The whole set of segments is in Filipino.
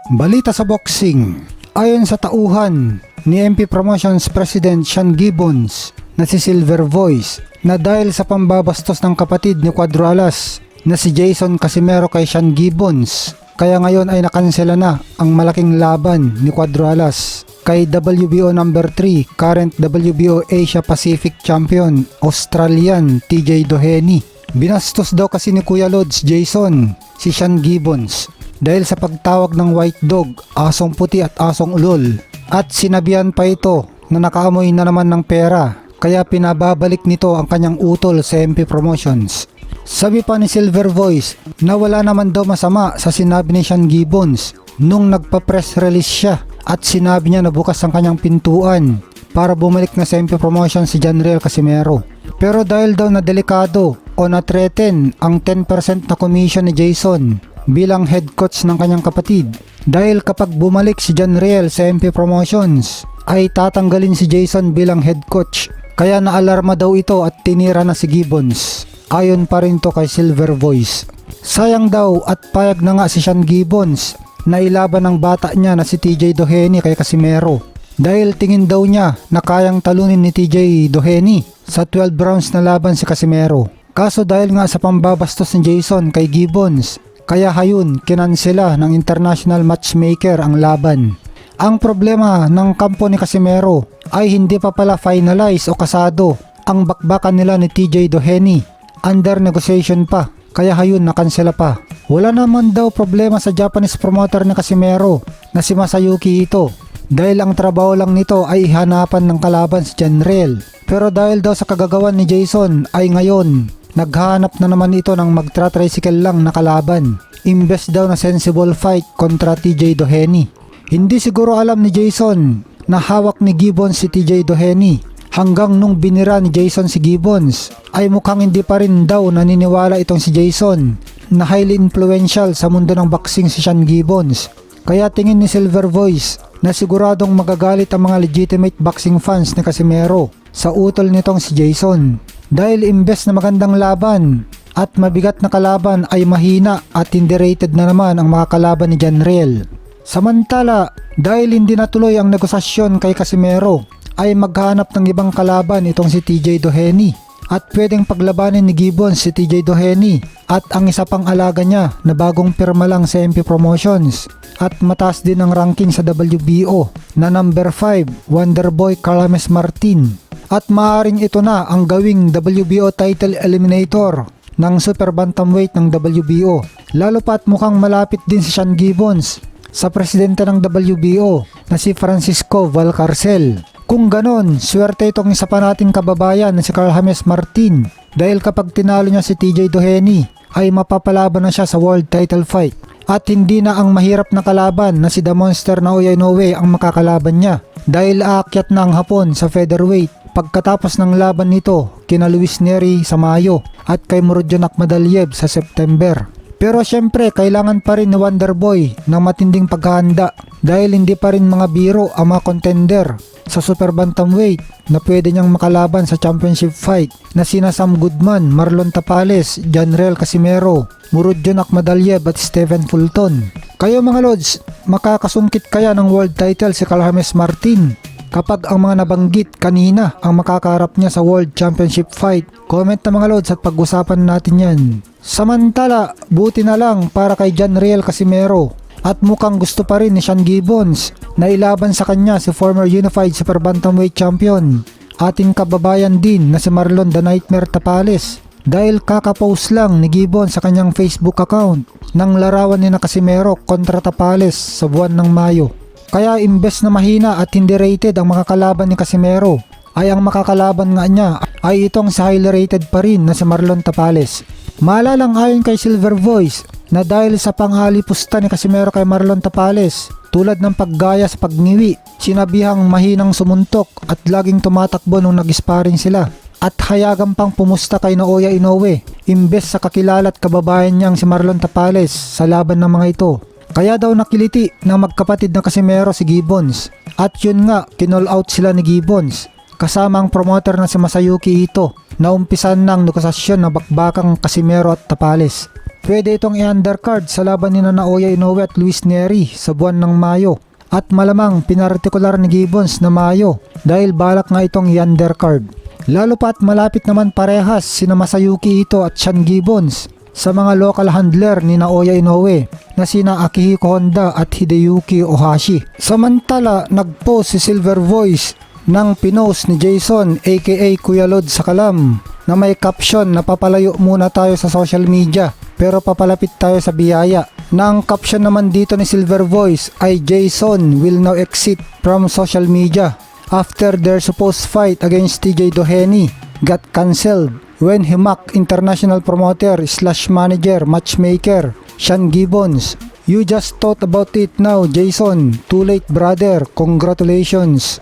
Balita sa boxing. Ayon sa tauhan ni MP Promotions President Sean Gibbons na si Silver Voice, na dahil sa pambabastos ng kapatid ni Cuadro Alas na si Jason Casimero kay Sean Gibbons, kaya ngayon ay nakansela na ang malaking laban ni Cuadro Alas kay WBO number 3, current WBO Asia Pacific Champion, Australian TJ Doheny. Binastos daw kasi ni Kuya Lods Jason si Sean Gibbons dahil sa pagtawag ng white dog, asong puti at asong ulol, at sinabihan pa ito na nakaamoy na naman ng pera, kaya pinababalik nito ang kanyang utol sa MP Promotions. Sabi pa ni Silver Voice na wala naman daw masama sa sinabi ni Sean Gibbons nung nagpa-press release siya at sinabi niya na bukas ang kanyang pintuan para bumalik na sa MP Promotions si Janriel Casimero. Pero dahil daw na delikado o na-threaten ang 10% na commission ni Jason bilang head coach ng kanyang kapatid, dahil kapag bumalik si Janriel sa MP Promotions ay tatanggalin si Jason bilang head coach, kaya naalarma daw ito at tinira na si Gibbons. Ayon pa rin to kay Silver Voice. Sayang daw at payag na nga si Sean Gibbons na ilaban ng bata niya na si TJ Doheny kay Casimero, dahil tingin daw niya na kayang talunin ni TJ Doheny sa 12 rounds na laban si Casimero. Kaso dahil nga sa pambabastos ni Jason kay Gibbons, kaya hayun kinansela ng international matchmaker ang laban. Ang problema ng kampo ni Casimero ay hindi pa pala finalize o kasado ang bakbakan nila ni TJ Doheny. Under negotiation pa, kaya hayun nakansela pa. Wala naman daw problema sa Japanese promoter ni Casimero na si Masayuki Ito, dahil ang trabaho lang nito ay hanapan ng kalaban si Janriel. Pero dahil daw sa kagagawan ni Jason ay ngayon naghanap na naman ito ng magtra-tricycle lang na kalaban, imbes daw na sensible fight kontra TJ Doheny. Hindi siguro alam ni Jason na hawak ni Gibbons si TJ Doheny, hanggang nung binira ni Jason si Gibbons ay mukhang hindi pa rin daw naniniwala itong si Jason na highly influential sa mundo ng boxing si Sean Gibbons. Kaya tingin ni Silver Voice na siguradong magagalit ang mga legitimate boxing fans ni Casimero sa utol nitong si Jason, dahil imbes na magandang laban at mabigat na kalaban ay mahina at hindi rated na naman ang mga kalaban ni Janriel. Samantala, dahil hindi natuloy ang negosasyon kay Casimero, ay maghanap ng ibang kalaban itong si TJ Doheny, at pwedeng paglabanin ni Gibbons si TJ Doheny at ang isa pang alaga niya na bagong pirma lang sa MP Promotions at mataas din ang ranking sa WBO na number 5, Wonderboy Carl James Martin. At maaaring ito na ang gawing WBO title eliminator ng super bantamweight ng WBO, lalo pat mukhang malapit din si Sean Gibbons sa presidente ng WBO na si Francisco Valcarcel. Kung ganon, swerte itong isa pa nating kababayan na si Carl James Martin, dahil kapag tinalo niya si TJ Doheny ay mapapalaban na siya sa world title fight, at hindi na ang mahirap na kalaban na si The Monster Naoya Inoue ang makakalaban niya, dahil aakyat na ang Hapon sa featherweight pagkatapos ng laban nito kina Luis Neri sa Mayo at kay Murodjon Akhmadaliev sa September. Pero syempre kailangan pa rin ni Wonderboy ng matinding paghahanda, dahil hindi pa rin mga biro ang mga contender sa super bantamweight na pwede niyang makalaban sa championship fight na sina Sam Goodman, Marlon Tapales, Janriel Casimero, Murodjon Akhmadaliev at Stephen Fulton. Kayo mga Lods, makakasungkit kaya ng world title si Carl James Martin kapag ang mga nabanggit kanina ang makakaharap niya sa world championship fight? Comment na mga Lods at pag-usapan natin yan. Samantala, buti na lang para kay Janriel Casimero, at mukhang gusto pa rin ni Sean Gibbons na ilaban sa kanya si former unified super bantamweight champion, ating kababayan din na si Marlon The Nightmare Tapales, dahil kakapost lang ni Gibbons sa kanyang Facebook account ng larawan ni na Casimero kontra Tapales sa buwan ng Mayo. Kaya imbes na mahina at hindi rated ang makakalaban ni Casimero, ay ang makakalaban nga niya ay itong si highly rated pa rin na si Marlon Tapales. Maalalang ayon kay Silver Voice na dahil sa panghalipusta ni Casimero kay Marlon Tapales, tulad ng paggaya sa pagngiwi, sinabihang mahinang sumuntok at laging tumatakbo nung nag-sparring sila, at hayagang pang pumusta kay Naoya Inoue imbes sa kakilala at kababayan niyang si Marlon Tapales sa laban ng mga ito. Kaya daw nakiliti ng magkapatid na Casimero si Gibbons, at yun nga kinall out sila ni Gibbons kasama ang promoter na si Masayuki Ito na umpisan ng negosasyon na bakbakang Casimero at Tapales. pwede itong i-undercard sa laban ni Naoya Inoue at Luis Neri sa buwan ng Mayo. At malamang pinartikular ni Gibbons na Mayo dahil balak nga itong i-undercard. Lalo pa at malapit naman parehas sina Masayuki Ito at Sean Gibbons sa mga local handler ni Naoya Inoue na sina Akihiko Honda at Hideyuki Ohashi. Samantala, nagpost si Silver Voice ng pinost ni Jason aka Kuya Lod sa Kalam na may caption na papalayo muna tayo sa social media pero papalapit tayo sa biyaya. Na ang caption naman dito ni Silver Voice ay Jason will now exit from social media after their supposed fight against TJ Doheny got cancelled when he mocked international promoter / manager matchmaker Sean Gibbons. You just thought about it now, Jason. Too late, brother. Congratulations.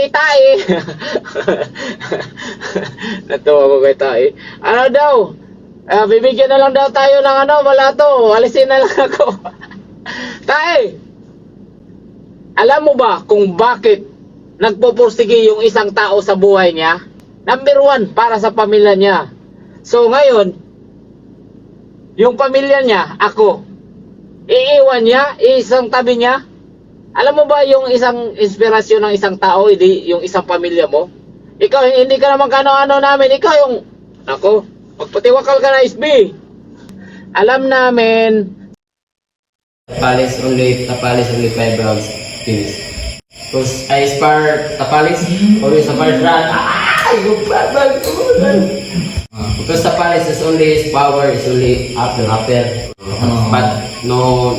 Tae. Natuwa ko kay Tae. Ano daw? Bibigyan na lang daw tayo ng wala to. Alisin na lang ako. Tae, alam mo ba kung bakit nagpupursige yung isang tao sa buhay niya? Number 1, para sa pamilya niya. So ngayon, yung pamilya niya, ako, iiwan niya, isang tabi niya. Alam mo ba yung isang inspirasyon ng isang tao, hindi yung isang pamilya mo? Ikaw, hindi ka naman kano-ano namin. Ikaw yung, ako, magpatiwakal ka na, SB. Alam namin. Tapalis only 5 rounds finish. Because I spar Tapalis always the first round. Because Tapalis is only his power is only after. But no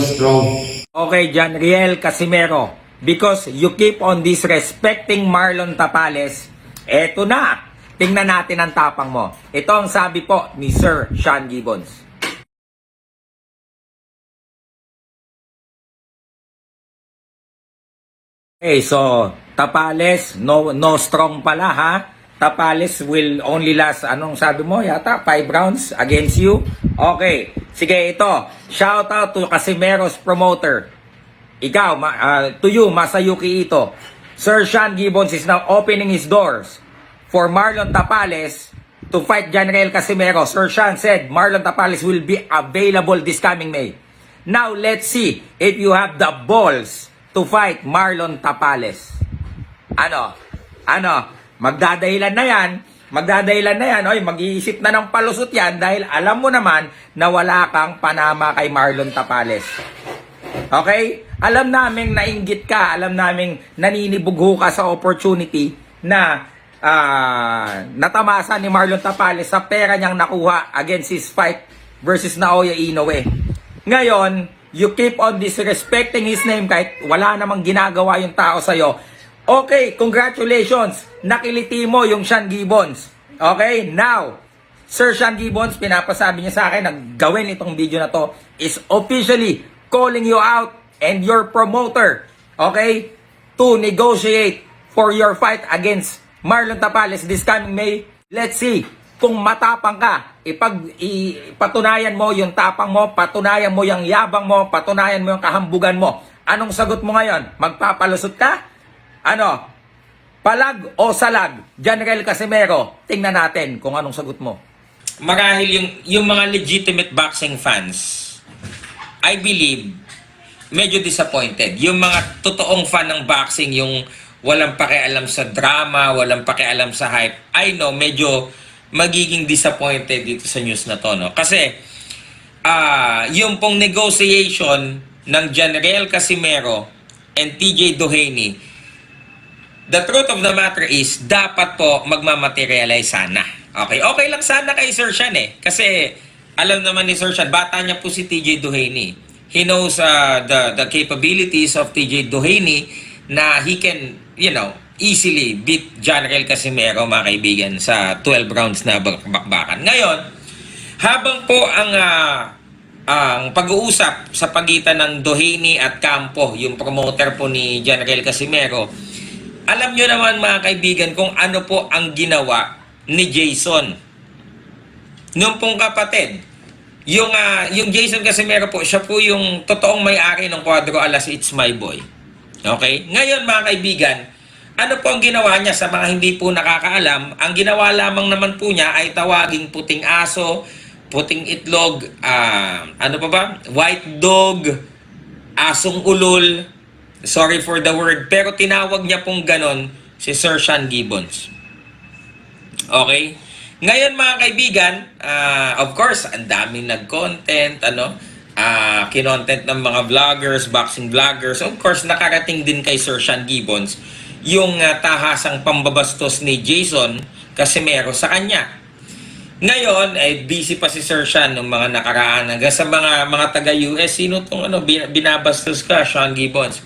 strong. Okay, John Riel Casimero, because you keep on disrespecting Marlon Tapales, eto na, tingnan natin ang tapang mo. Ito ang sabi po ni Sir Sean Gibbons. Okay, so Tapales, no strong pala ha. Tapales will only last, anong sabi mo yata, 5 rounds against you. Okay, sige ito. Shout out to Casimero's promoter. Ikaw, to you, Masayuki Ito. Sir Sean Gibbons is now opening his doors for Marlon Tapales to fight Janriel Casimero. Sir Sean said Marlon Tapales will be available this coming May. Now, let's see if you have the balls to fight Marlon Tapales. Ano? Magdadahilan na yan. Oy, mag-iisip na ng palusot yan dahil alam mo naman na wala kang panama kay Marlon Tapales. Okay? Alam namin nainggit ka, alam namin naninibugho ka sa opportunity na natamasa ni Marlon Tapales sa pera niyang nakuha against his fight versus Naoya Inoue. Ngayon, you keep on disrespecting his name kahit wala namang ginagawa yung tao sa'yo. Okay, congratulations! Nakiliti mo yung Sean Gibbons. Okay, now, Sir Sean Gibbons, pinapasabi niya sa akin na gawin itong video na to is officially calling you out and your promoter, okay, to negotiate for your fight against Marlon Tapales this coming May. Let's see kung matapang ka. Patunayan mo yung tapang mo, patunayan mo yung yabang mo, patunayan mo yung kahambugan mo. Anong sagot mo ngayon? Magpapalusot ka? Ano? Palag o salag? Janriel Casimero, tingnan natin kung anong sagot mo. Marahil yung mga legitimate boxing fans, I believe, medyo disappointed. Yung mga totoong fan ng boxing, yung walang pakialam sa drama, walang pakialam sa hype, I know, medyo magiging disappointed dito sa news na to, no? Kasi, yung pong negotiation ng Janriel Casimero and TJ Doheny, the truth of the matter is, dapat po magmamaterialize sana. Okay lang sana kay Sir Sean eh. Kasi, alam naman ni Sir Sean, bata niya po si TJ Doheny. He knows the capabilities of TJ Doheny na he can, easily beat Janriel Casimero, mga kaibigan, sa 12 rounds na bakbakan. Ngayon, habang po ang pag-uusap sa pagitan ng Doheny at Campo, yung promoter po ni Janriel Casimero, alam nyo naman mga kaibigan kung ano po ang ginawa ni Jason. Nung pong kapatid, yung Jason Casimero po, siya po yung totoong may-ari ng Cuadro Alas It's My Boy. Okay? Ngayon mga kaibigan, ano po ang ginawa niya sa mga hindi po nakakaalam? Ang ginawa lamang naman po niya ay tawaging puting aso, puting itlog, ano pa ba? White dog, asong ulol. Sorry for the word, pero tinawag niya pong ganon si Sir Sean Gibbons. Okay? Ngayon mga kaibigan, of course, ang daming nag-content, kinontent ng mga vloggers, boxing vloggers. Of course, nakarating din kay Sir Sean Gibbons yung tahasang pambabastos ni Jason Casimero sa kanya. Ngayon, busy pa si Sir Sean ng mga nakaraan. Hanggang sa mga taga-US, sino itong binabastos ka, Sean Gibbons?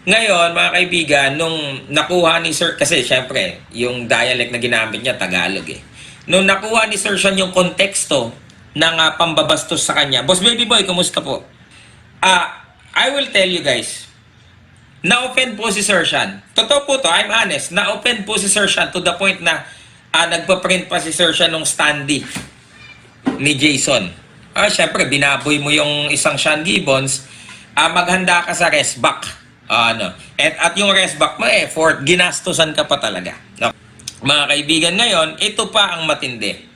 Ngayon, mga kaibigan, nung nakuha ni Sir, kasi syempre, yung dialect na ginamit niya, Tagalog eh. Nung nakuha ni Sir Sean yung konteksto ng pambabastos sa kanya, Boss Baby Boy, kumusta po? I will tell you guys, na-offend po si Sir Sean. Totoo po to, I'm honest. Na-offend po si Sir Sean to the point na nagpa-print pa si Sir Sean nung standee ni Jason. Syempre, binaboy mo yung isang Sean Gibbons, maghanda ka sa rest back. At yung rest back mo, ginastosan ka pa talaga. No? Mga kaibigan, ngayon, ito pa ang matindi.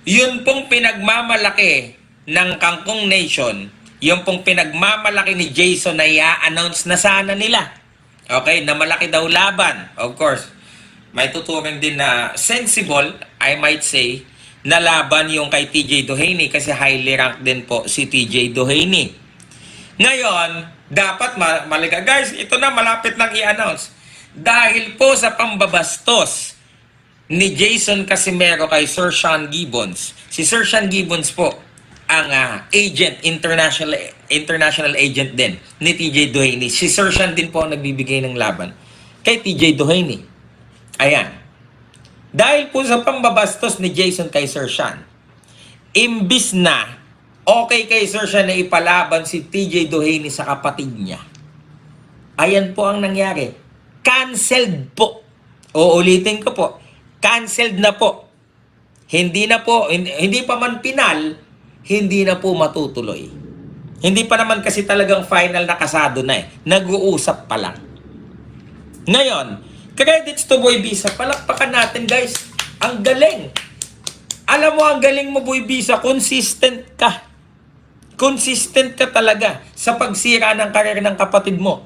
Yun pong pinagmamalaki ng Kangkong Nation, yung pong pinagmamalaki ni Jason na i-announce na sana nila. Okay, na malaki daw laban. Of course, may tuturing din na sensible, I might say, na laban yung kay TJ Doheny kasi highly ranked din po si TJ Doheny. Ngayon, dapat malika. Guys, ito na malapit nang i-announce. Dahil po sa pambabastos ni Jason Casimero kay Sir Sean Gibbons. Si Sir Sean Gibbons po ang agent, international agent din ni TJ Doheny. Si Sir Sean din po ang nagbibigay ng laban kay TJ Doheny. Ayan. Dahil po sa pambabastos ni Jason kay Sir Sean, imbis na okay kay Sir Sean na ipalaban si TJ Doheny sa kapatid niya, ayan po ang nangyari. Cancelled po. Uulitin ko po. Cancelled na po. Hindi pa man pinal, hindi na po matutuloy. Hindi pa naman kasi talagang final na kasado na eh. Nag-uusap pa lang. Ngayon, credits to Boy Bisa. Palakpakan natin guys. Ang galing. Alam mo, ang galing mo Boy Bisa. Consistent ka. Consistent ka talaga sa pagsira ng karir ng kapatid mo.